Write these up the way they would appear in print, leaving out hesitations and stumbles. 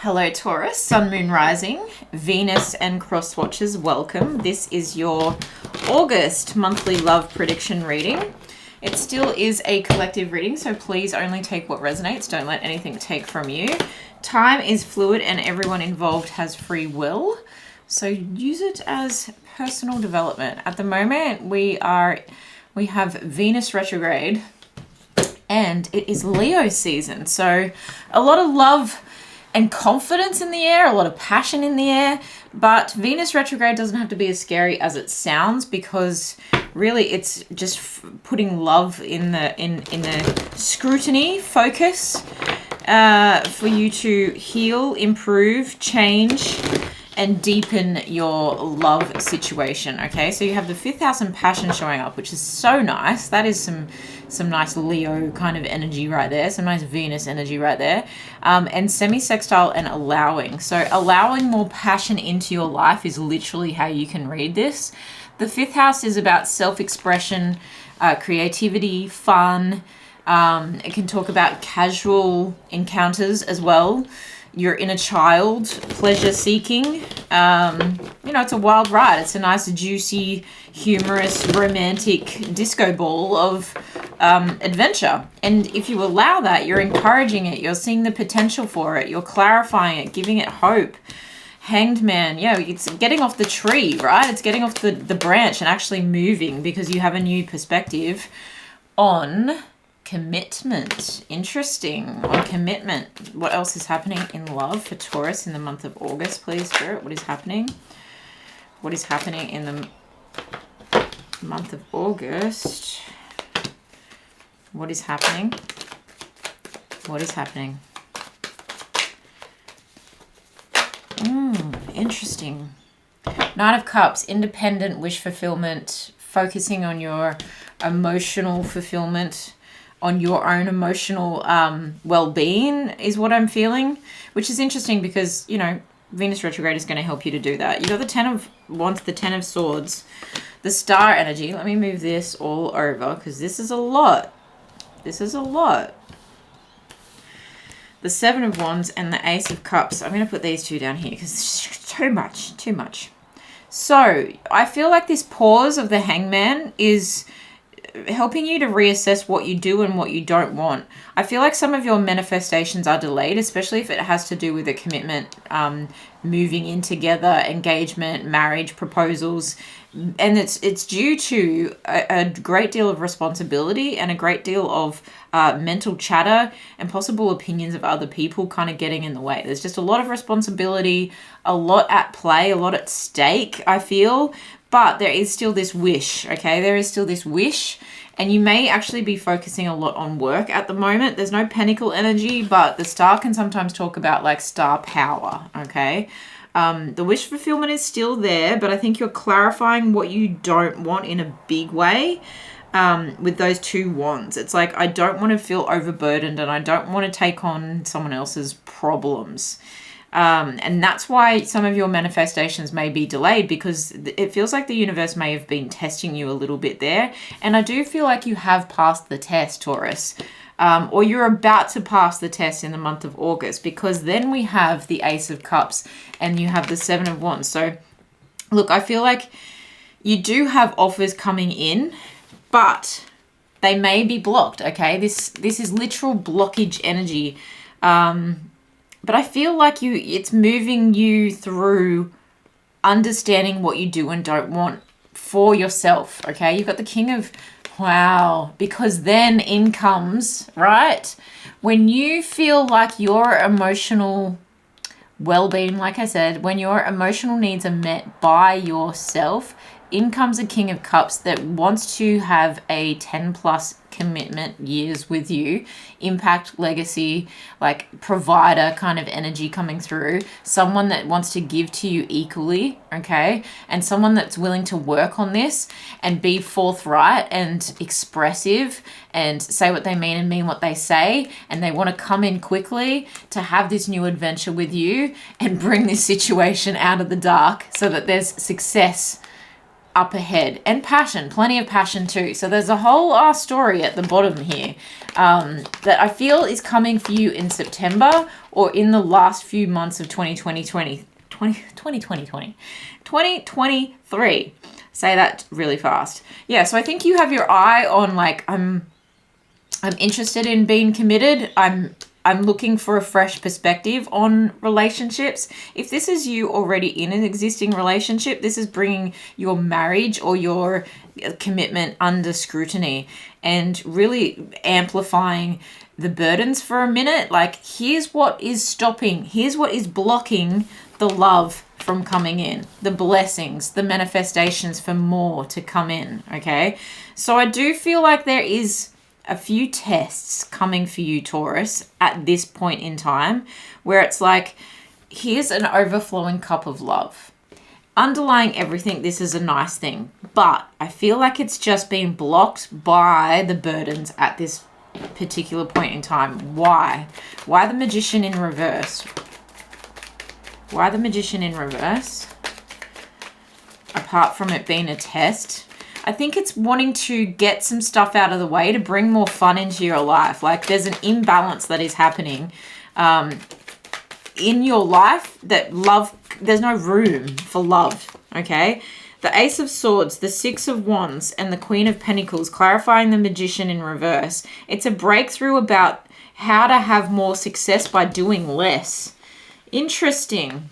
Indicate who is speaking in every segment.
Speaker 1: Hello Taurus, Sun, Moon, Rising, Venus and Cross Watchers, welcome. This is your August monthly love prediction reading. It still is a collective reading, so please only take what resonates. Don't let anything take from you. Time is fluid and everyone involved has free will, so use it as personal development. At the moment, we have Venus retrograde and it is Leo season, so a lot of love and confidence in the air, a lot of passion in the air, but Venus retrograde doesn't have to be as scary as it sounds, because really it's just putting love in the scrutiny focus for you to heal, improve, change, and deepen your love situation. Okay, so you have the 5th house and passion showing up, which is so nice. That is some nice Leo kind of energy right there, some nice Venus energy right there, and semi-sextile and allowing. So allowing more passion into your life is literally how you can read this. The 5th house is about self-expression, creativity, fun. It can talk about casual encounters as well. Your inner child, pleasure seeking. It's a wild ride. It's a nice, juicy, humorous, romantic disco ball of adventure. And if you allow that, you're encouraging it. You're seeing the potential for it. You're clarifying it, giving it hope. Hanged Man, yeah, it's getting off the tree, right? It's getting off the branch and actually moving, because you have a new perspective on commitment. Interesting. On commitment. What else is happening in love for Taurus in the month of August, please, Spirit? What is happening? What is happening in the month of August? What is happening? What is happening? Interesting. Knight of Cups, independent wish fulfillment, focusing on your emotional fulfillment, on your own emotional well-being is what I'm feeling, which is interesting because, Venus retrograde is going to help you to do that. You got the 10 of Wands, the 10 of Swords, the star energy. Let me move this all over because this is a lot. This is a lot. The 7 of Wands and the Ace of Cups. I'm going to put these two down here because it's too much. So I feel like this pause of the Hangman is helping you to reassess what you do and what you don't want. I feel like some of your manifestations are delayed, especially if it has to do with a commitment, moving in together, engagement, marriage, proposals, and it's due to a great deal of responsibility and a great deal of mental chatter and possible opinions of other people kind of getting in the way. There's just a lot of responsibility, a lot at play, a lot at stake, I feel. But there is still this wish, okay? There is still this wish, and you may actually be focusing a lot on work at the moment. There's no pentacle energy, but the star can sometimes talk about like star power, okay? The wish fulfillment is still there, but I think you're clarifying what you don't want in a big way with those 2 wands. It's like, I don't want to feel overburdened and I don't want to take on someone else's problems. And that's why some of your manifestations may be delayed, because it feels like the universe may have been testing you a little bit there. And I do feel like you have passed the test, Taurus, or you're about to pass the test in the month of August, because then we have the Ace of Cups and you have the 7 of Wands. So look, I feel like you do have offers coming in, but they may be blocked. Okay. This is literal blockage energy. But I feel like it's moving you through understanding what you do and don't want for yourself, okay? You've got the King of, wow, because then in comes, right? When you feel like your emotional well-being, like I said, when your emotional needs are met by yourself, in comes a King of Cups that wants to have a 10 plus commitment years with you, impact, legacy, like provider kind of energy coming through, someone that wants to give to you equally, okay, and someone that's willing to work on this and be forthright and expressive and say what they mean and mean what they say, and they want to come in quickly to have this new adventure with you and bring this situation out of the dark so that there's success up ahead, and passion, plenty of passion too. So there's a whole story at the bottom here that I feel is coming for you in September or in the last few months of 2023. Say that really fast. Yeah, so I think you have your eye on, like, I'm interested in being committed. I'm looking for a fresh perspective on relationships. If this is you already in an existing relationship, this is bringing your marriage or your commitment under scrutiny and really amplifying the burdens for a minute. Like, here's what is stopping. Here's what is blocking the love from coming in, the blessings, the manifestations for more to come in, okay? So I do feel like there is a few tests coming for you, Taurus, at this point in time, where it's like, here's an overflowing cup of love. Underlying everything, this is a nice thing, but I feel like it's just been blocked by the burdens at this particular point in time. Why? Why the Magician in reverse? Why the Magician in reverse? Apart from it being a test, I think it's wanting to get some stuff out of the way to bring more fun into your life. Like, there's an imbalance that is happening in your life that love, there's no room for love, okay? The Ace of Swords, the Six of Wands, and the Queen of Pentacles, clarifying the Magician in reverse. It's a breakthrough about how to have more success by doing less. Interesting,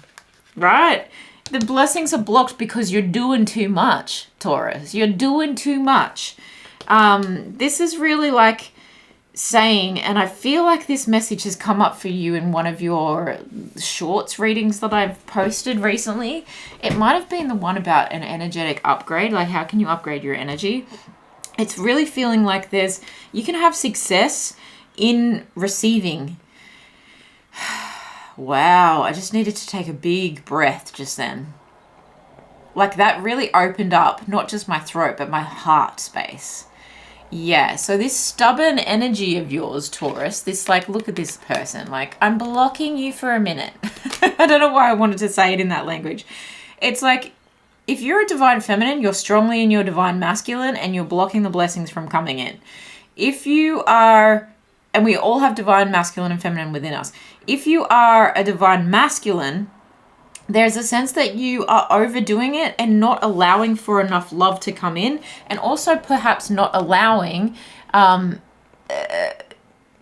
Speaker 1: right? The blessings are blocked because you're doing too much, Taurus. You're doing too much. This is really like saying, and I feel like this message has come up for you in one of your shorts readings that I've posted recently. It might have been the one about an energetic upgrade, like how can you upgrade your energy? It's really feeling like you can have success in receiving. Wow, I just needed to take a big breath just then. Like, that really opened up not just my throat, but my heart space. Yeah, so this stubborn energy of yours, Taurus, this, like, look at this person. Like, I'm blocking you for a minute. I don't know why I wanted to say it in that language. It's like, if you're a divine feminine, you're strongly in your divine masculine and you're blocking the blessings from coming in. If you are, and we all have divine masculine and feminine within us. If you are a divine masculine, there's a sense that you are overdoing it and not allowing for enough love to come in, and also perhaps not allowing,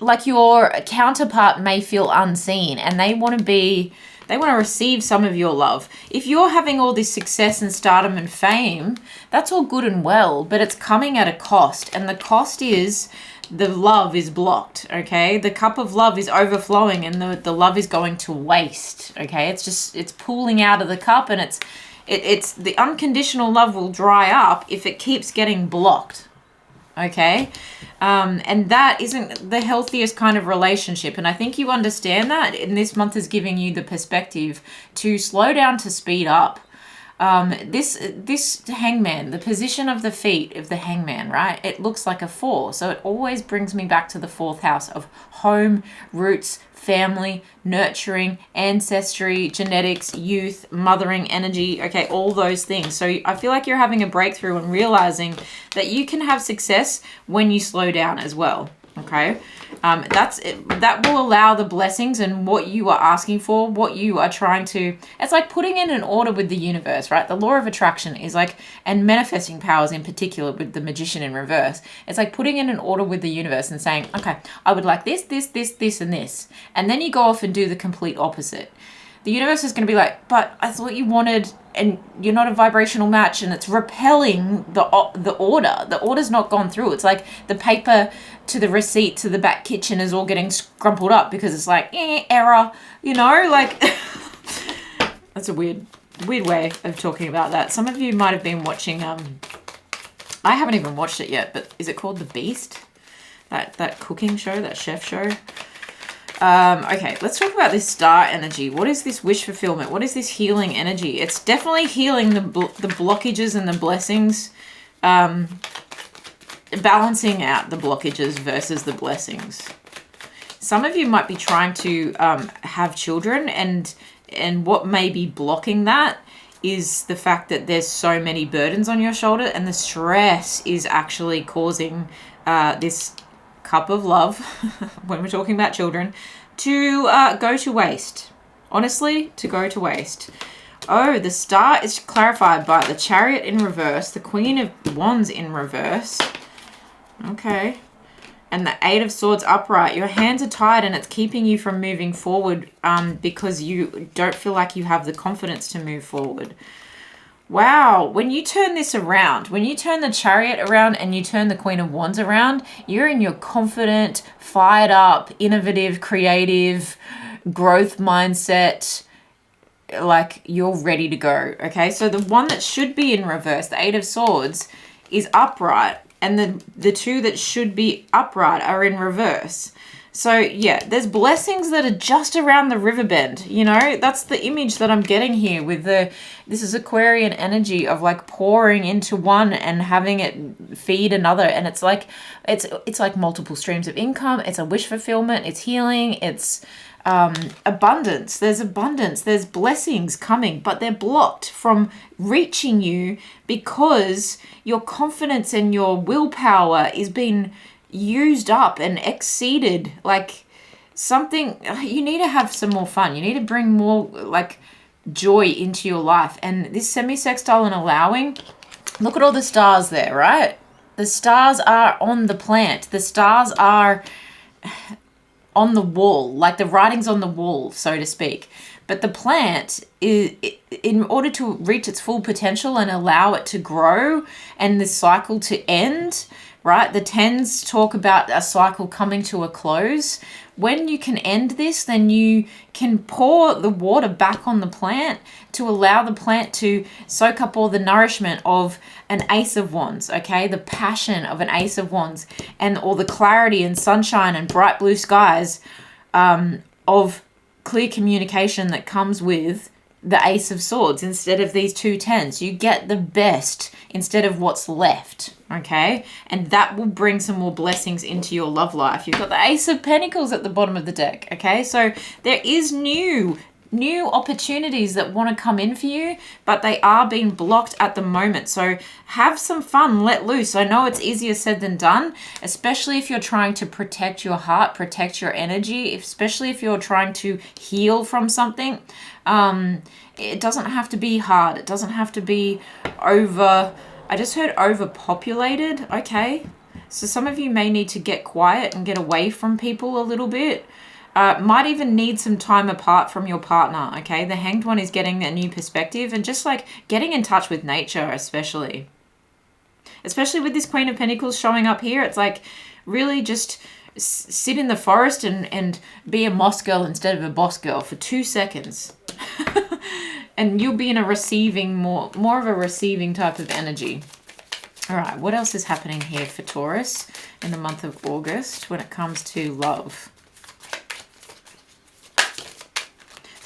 Speaker 1: like, your counterpart may feel unseen and they want to receive some of your love. If you're having all this success and stardom and fame, that's all good and well, but it's coming at a cost, and the cost is the love is blocked, okay? The cup of love is overflowing and the love is going to waste, okay? It's pooling out of the cup, and it's the unconditional love will dry up if it keeps getting blocked, okay? And that isn't the healthiest kind of relationship, and I think you understand that, and this month is giving you the perspective to slow down, to speed up. This hangman, the position of the feet of the hangman, right? It looks like a 4. So it always brings me back to the 4th house of home, roots, family, nurturing, ancestry, genetics, youth, mothering energy. Okay, all those things. So I feel like you're having a breakthrough and realizing that you can have success when you slow down as well. Okay, that will allow the blessings and what you are asking for, what you are trying to, it's like putting in an order with the universe, right? The law of attraction is like, and manifesting powers in particular with the Magician in reverse, it's like putting in an order with the universe and saying, okay, I would like this, this, this, this, and this. And then you go off and do the complete opposite. The universe is going to be like, but I thought you wanted, and you're not a vibrational match, and it's repelling the order. The order's not gone through. It's like the paper to the receipt to the back kitchen is all getting scrumpled up because it's like, error, like, that's a weird way of talking about that. Some of you might have been watching, I haven't even watched it yet, but is it called The Beast? That cooking show, that chef show? Okay, let's talk about this star energy. What is this wish fulfillment? What is this healing energy? It's definitely healing the blockages and the blessings, balancing out the blockages versus the blessings. Some of you might be trying to have children, and what may be blocking that is the fact that there's so many burdens on your shoulder, and the stress is actually causing this cup of love, when we're talking about children, to go to waste. Honestly, to go to waste. Oh, the star is clarified by the Chariot in reverse, the Queen of Wands in reverse. Okay. And the Eight of Swords upright. Your hands are tied and it's keeping you from moving forward because you don't feel like you have the confidence to move forward. Wow. When you turn this around, when you turn the Chariot around and you turn the Queen of Wands around, you're in your confident, fired up, innovative, creative, growth mindset. Like, you're ready to go. Okay. So the one that should be in reverse, the Eight of Swords, is upright. And the two that should be upright are in reverse. So, yeah, there's blessings that are just around the river bend. You know, that's the image that I'm getting here with this is Aquarian energy of like pouring into one and having it feed another. And it's like multiple streams of income. It's a wish fulfillment. It's healing. It's abundance. There's blessings coming, but they're blocked from reaching you because your confidence and your willpower is being used up and exceeded. Like, something, you need to have some more fun. You need to bring more like joy into your life. And this semi-sextile and allowing, look at all the stars there, right? The stars are on the plant. The stars are on the wall, like the writing's on the wall, so to speak. But the plant, is, in order to reach its full potential and allow it to grow and the cycle to end, right? The tens talk about a cycle coming to a close. When you can end this, then you can pour the water back on the plant to allow the plant to soak up all the nourishment of an Ace of Wands, okay? The passion of an Ace of Wands and all the clarity and sunshine and bright blue skies of clear communication that comes with the Ace of Swords instead of these two tens. You get the best instead of what's left, okay? And that will bring some more blessings into your love life. You've got the Ace of Pentacles at the bottom of the deck, okay? So there is new opportunities that want to come in for you, but they are being blocked at the moment. So have some fun, let loose. I know it's easier said than done, especially if you're trying to protect your heart, protect your energy, especially if you're trying to heal from something. It doesn't have to be hard. It doesn't have to be I just heard overpopulated. Okay. So some of you may need to get quiet and get away from people a little bit. Might even need some time apart from your partner, okay? The Hanged One is getting a new perspective and just like getting in touch with nature, especially with this Queen of Pentacles showing up here. It's like really just sit in the forest and be a moss girl instead of a boss girl for 2 seconds. And you'll be in a receiving, more of a receiving type of energy. All right, what else is happening here for Taurus in the month of August when it comes to love?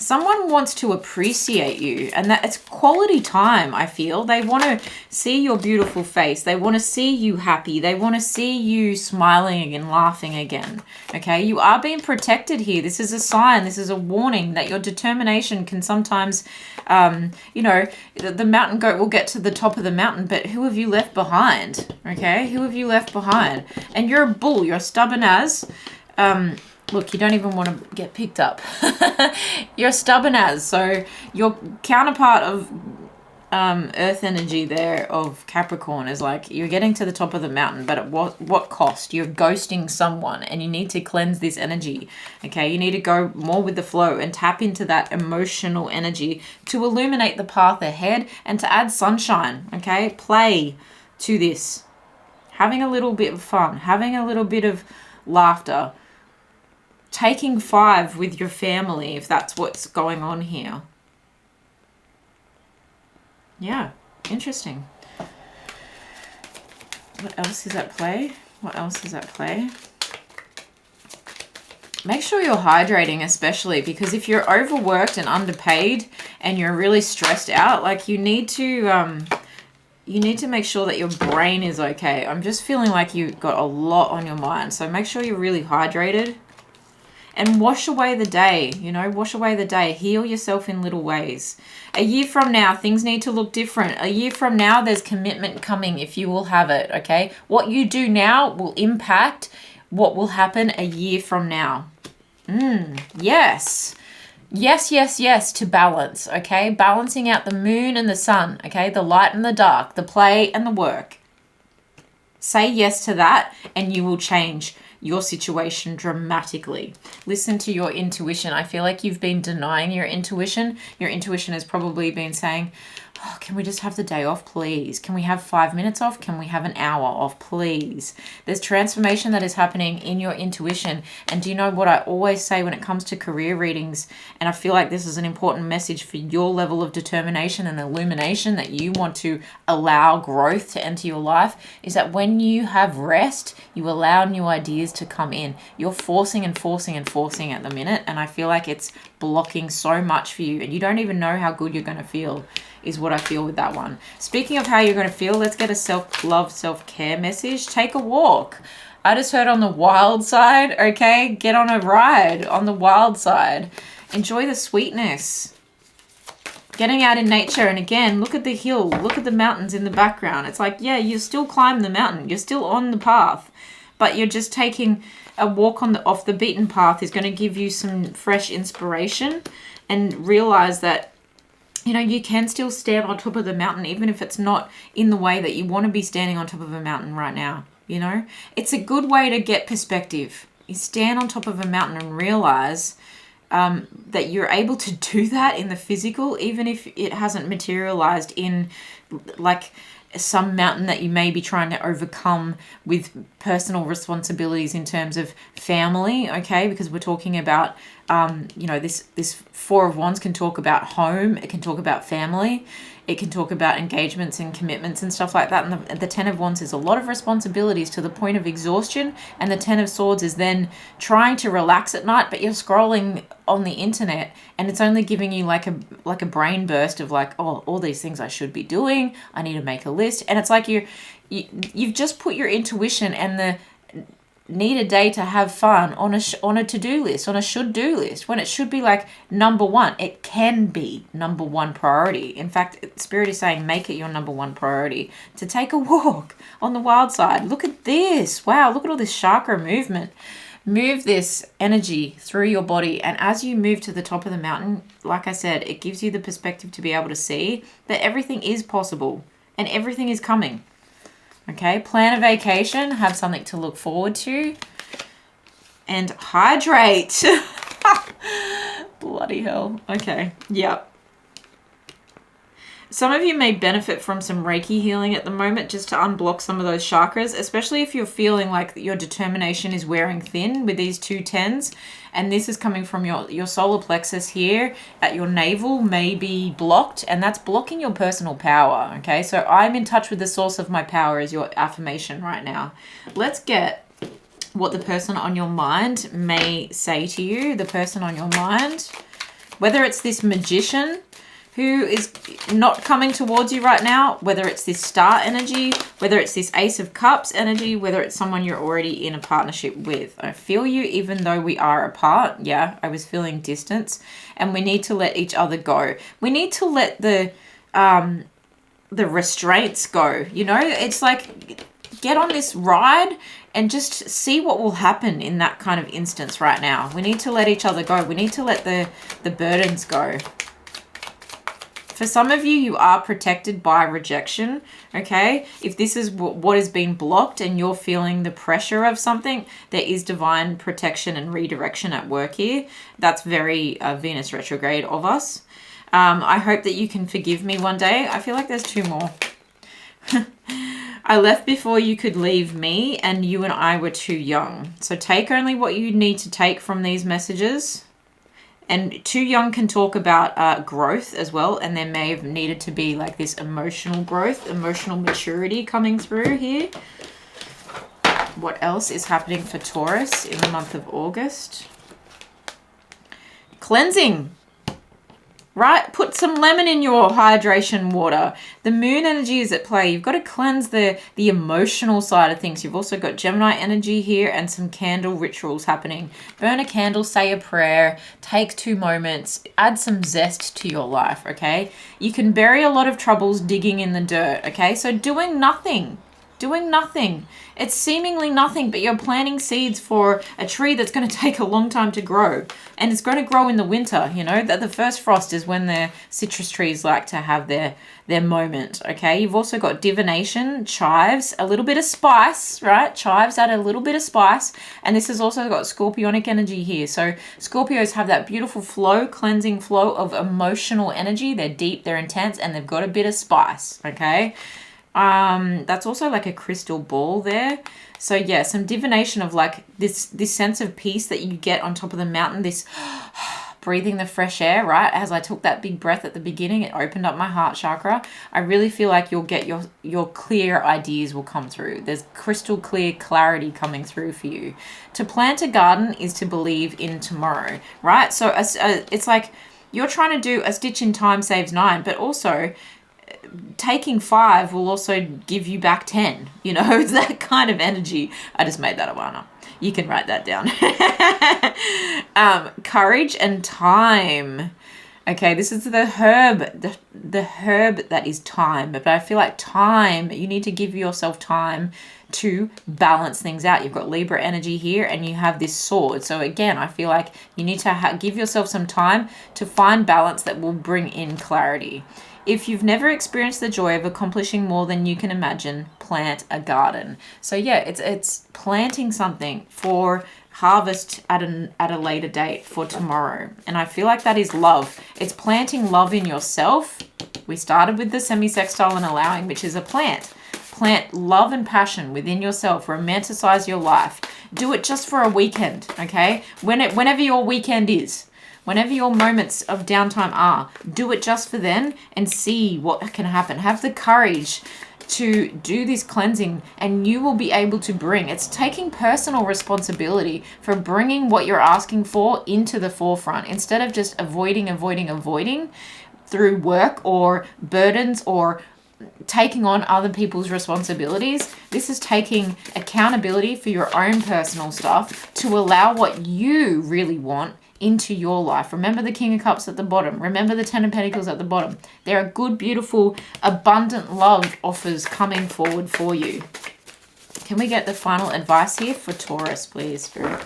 Speaker 1: Someone wants to appreciate you, and that it's quality time, I feel. They want to see your beautiful face. They want to see you happy. They want to see you smiling and laughing again. Okay, you are being protected here. This is a sign. This is a warning that your determination can sometimes, you know, the mountain goat will get to the top of the mountain, but who have you left behind? Okay, who have you left behind? And you're a bull. You're stubborn as... Look, you don't even want to get picked up. You're stubborn as. So your counterpart of earth energy there of Capricorn is like you're getting to the top of the mountain, but at what cost? You're ghosting someone and you need to cleanse this energy. Okay, you need to go more with the flow and tap into that emotional energy to illuminate the path ahead and to add sunshine. Okay, play to this. Having a little bit of fun, having a little bit of laughter. Taking 5 with your family, if that's what's going on here. Yeah, interesting. What else is at play? What else is at play? Make sure you're hydrating, especially because if you're overworked and underpaid and you're really stressed out, like you need to make sure that your brain is okay. I'm just feeling like you've got a lot on your mind. So make sure you're really hydrated. and wash away the day, you know, wash away the day. Heal yourself in little ways. A year from now, things need to look different. A year from now, there's commitment coming if you will have it, okay? What you do now will impact what will happen a year from now. Yes. Yes, yes, yes to balance, okay? Balancing out the moon and the sun, okay? The light and the dark, the play and the work. Say yes to that and you will change your situation dramatically. Listen to your intuition. I feel like you've been denying your intuition. Your intuition has probably been saying, oh, can we just have the day off, please? Can we have 5 minutes off? Can we have an hour off, please? There's transformation that is happening in your intuition. And do you know what I always say when it comes to career readings? And I feel like this is an important message for your level of determination and illumination that you want to allow growth to enter your life, is that when you have rest, you allow new ideas to come in. You're forcing and forcing and forcing at the minute. And I feel like it's blocking so much for you. And you don't even know how good you're going to feel, is what I feel with that one. Speaking of how you're going to feel, let's get a self-love, self-care message. Take a walk. I just heard on the wild side, okay? Get on a ride on the wild side. Enjoy the sweetness. Getting out in nature. And again, look at the hill. Look at the mountains in the background. It's like, yeah, you still climb the mountain. You're still on the path. But you're just taking a walk on off the beaten path is going to give you some fresh inspiration, and realize that, you know, you can still stand on top of the mountain, even if it's not in the way that you want to be standing on top of a mountain right now. You know, it's a good way to get perspective. You stand on top of a mountain and realize that you're able to do that in the physical, even if it hasn't materialized in like some mountain that you may be trying to overcome with personal responsibilities in terms of family, okay? Because we're talking about, you know, this Four of Wands can talk about home, it can talk about family, it can talk about engagements and commitments and stuff like that. And the Ten of Wands is a lot of responsibilities to the point of exhaustion. And the Ten of Swords is then trying to relax at night, but you're scrolling on the internet and it's only giving you like a brain burst of like, oh, all these things I should be doing. I need to make a list. And it's like you've just put your intuition and the need a day to have fun on a to-do list, on a should-do list, when it should be like number one. It can be number one priority. In fact, Spirit is saying make it your number one priority to take a walk on the wild side. Look at this. Wow, look at all this chakra movement. Move this energy through your body, and as you move to the top of the mountain, like I said, it gives you the perspective to be able to see that everything is possible and everything is coming. Okay, plan a vacation, have something to look forward to, and hydrate. Bloody hell. Okay, yep. Some of you may benefit from some Reiki healing at the moment just to unblock some of those chakras, especially if you're feeling like your determination is wearing thin with these two tens. And this is coming from your solar plexus here at your navel may be blocked, and that's blocking your personal power, okay? So I'm in touch with the source of my power is your affirmation right now. Let's get what the person on your mind may say to you, the person on your mind, whether it's this magician who is not coming towards you right now, whether it's this star energy, whether it's this Ace of Cups energy, whether it's someone you're already in a partnership with. I feel you even though we are apart. Yeah, I was feeling distance, and we need to let each other go. We need to let the restraints go. You know, it's like get on this ride and just see what will happen in that kind of instance right now. We need to let each other go. We need to let the burdens go. For some of you, you are protected by rejection, okay? If this is what has been blocked and you're feeling the pressure of something, there is divine protection and redirection at work here. That's very Venus retrograde of us. I hope that you can forgive me one day. I feel like there's two more. I left before you could leave me, and you and I were too young. So take only what you need to take from these messages. And too young can talk about growth as well. And there may have needed to be like this emotional growth, emotional maturity coming through here. What else is happening for Taurus in the month of August? Cleansing. right? Put some lemon in your hydration water. The moon energy is at play. You've got to cleanse the emotional side of things. You've also got Gemini energy here and some candle rituals happening. Burn a candle, say a prayer, take 2 moments, add some zest to your life, okay? You can bury a lot of troubles digging in the dirt, okay? So doing nothing. It's seemingly nothing, but you're planting seeds for a tree that's going to take a long time to grow. And it's going to grow in the winter, you know, that the first frost is when the citrus trees like to have their moment, okay? You've also got divination, chives, a little bit of spice, right? Chives add a little bit of spice. And this has also got scorpionic energy here. So Scorpios have that beautiful flow, cleansing flow of emotional energy. They're deep, they're intense, and they've got a bit of spice, okay? That's also like a crystal ball there. So yeah, some divination of like this sense of peace that you get on top of the mountain, this breathing the fresh air, right? As I took that big breath at the beginning, it opened up my heart chakra. I really feel like you'll get your clear ideas will come through. There's crystal clear clarity coming through for you. To plant a garden is to believe in tomorrow, right? So it's like you're trying to do a stitch in time saves 9, but also taking 5 will also give you back 10. You know, it's that kind of energy. I just made that up, Anna. You can write that down. Courage and time. Okay, this is the herb, the herb that is time. But I feel like time, you need to give yourself time to balance things out. You've got Libra energy here and you have this sword. So again, I feel like you need to give yourself some time to find balance that will bring in clarity. If you've never experienced the joy of accomplishing more than you can imagine, plant a garden. So yeah, it's planting something for harvest at a later date for tomorrow. And I feel like that is love. It's planting love in yourself. We started with the semi-sextile and allowing, which is a plant. Plant love and passion within yourself. Romanticize your life. Do it just for a weekend, okay? Whenever your weekend is. Whenever your moments of downtime are, do it just for then and see what can happen. Have the courage to do this cleansing and you will be able to bring. It's taking personal responsibility for bringing what you're asking for into the forefront instead of just avoiding through work or burdens or taking on other people's responsibilities. This is taking accountability for your own personal stuff to allow what you really want into your life. Remember the King of Cups at the bottom. Remember the 10 of Pentacles at the bottom. There are good, beautiful, abundant love offers coming forward for you. Can we get the final advice here for Taurus, please, Spirit?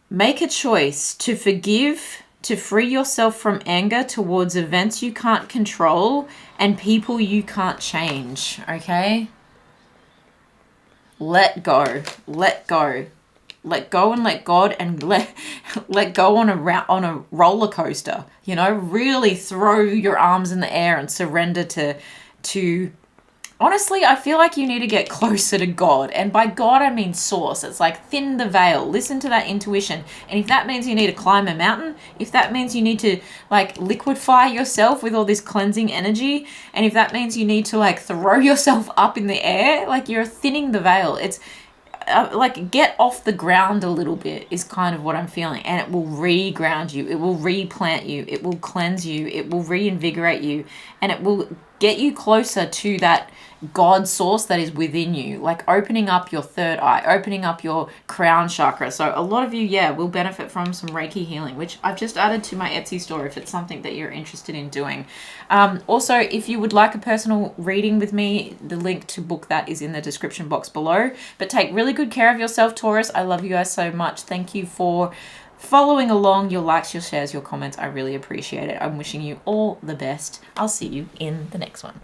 Speaker 1: Make a choice to forgive, to free yourself from anger towards events you can't control and people you can't change, okay? Let go. Let go. Let go and let God, and let go on a roller coaster. You know, really throw your arms in the air and surrender to. Honestly, I feel like you need to get closer to God. And by God, I mean source. It's like thin the veil. Listen to that intuition. And if that means you need to climb a mountain, if that means you need to like liquefy yourself with all this cleansing energy, and if that means you need to like throw yourself up in the air, like you're thinning the veil. It's like get off the ground a little bit is kind of what I'm feeling, and it will re-ground you, it will replant you, it will cleanse you, it will reinvigorate you, and it will get you closer to that God source that is within you, like opening up your third eye, opening up your crown chakra. So a lot of you, yeah, will benefit from some Reiki healing, which I've just added to my Etsy store if it's something that you're interested in doing. Also, if you would like a personal reading with me, the link to book that is in the description box below. But take really good care of yourself, Taurus. I love you guys so much. Thank you for following along, your likes, your shares, your comments. I really appreciate it. I'm wishing you all the best. I'll see you in the next one.